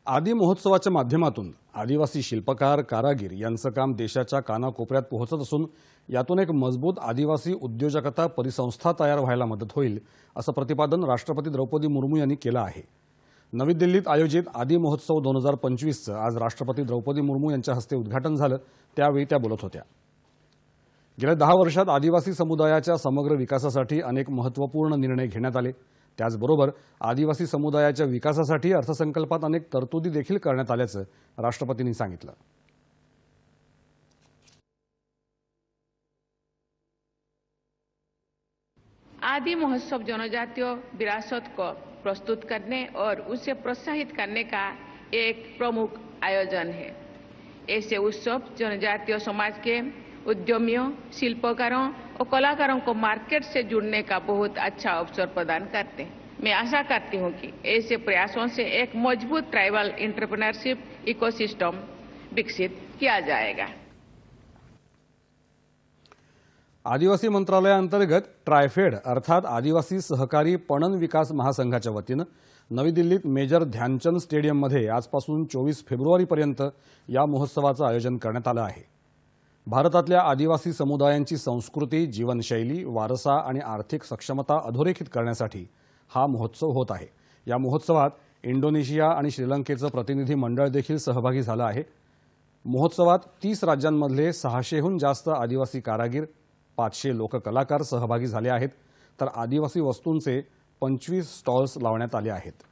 आदी महोत्सवाच्या माध्यमातून आदिवासी शिल्पकार कारागीर यांचं काम देशाच्या कानाकोपऱ्यात पोहोचत असून यातून एक मजबूत आदिवासी उद्योजकता परिसंस्था तयार व्हायला मदत होईल असं प्रतिपादन राष्ट्रपती द्रौपदी मुर्मू यांनी केलं आहे। नवी दिल्लीत आयोजित आदी महोत्सव 2025चं आज राष्ट्रपती द्रौपदी मुर्मू यांच्या हस्ते उद्घाटन झालं, त्यावेळी त्या बोलत होत्या। गेल्या 10 वर्षात आदिवासी समुदायाच्या समग्र विकासासाठी अनेक महत्त्वपूर्ण निर्णय घेण्यात आले। त्याचबरोबर आदिवासी समुदायाच्या विकासासाठी अर्थसंकल्पात अनेक तरतुदी देखील करण्यात आल्याचं राष्ट्रपतींनी सांगितलं। आदि महोत्सव जनजातीय विरासत को प्रस्तुत करने और उसे प्रोत्साहित करने का एक प्रमुख आयोजन है। ऐसे उत्सव जनजातीय समाज के उद्यमियों, शिल्पकारों और कलाकारों को मार्केट से जुड़ने का बहुत अच्छा अवसर प्रदान करते हैं। मैं आशा करती हूं कि ऐसे प्रयासों से एक मजबूत ट्राइबल एंटरप्रेन्योरशिप इकोसिस्टम विकसित किया जाएगा। आदिवासी मंत्रालयाअंतर्गत ट्रायफेड अर्थात आदिवासी सहकारी पणन विकास महासंघाच्या वतीनं नवी दिल्लीत मेजर ध्यानचंद स्टेडियममध्ये आजपासून 24 फेब्रुवारीपर्यंत या महोत्सवाचं आयोजन करण्यात आलं आहे। भारतातल्या आदिवासी समुदायांची संस्कृती, जीवनशैली, वारसा आणि आर्थिक सक्षमता अधोरेखित करण्यासाठी हा महोत्सव होत आहे। या महोत्सवात इंडोनेशिया आणि श्रीलंकेचं प्रतिनिधी मंडळ देखील सहभागी झालं आहे। महोत्सवात 30 राज्यांमधले 600हून जास्त आदिवासी कारागीर, 500 लोककलाकार सहभागी झाले आहेत, तर आदिवासी वस्तूंचे 25 स्टॉल्स लावण्यात आले आहेत।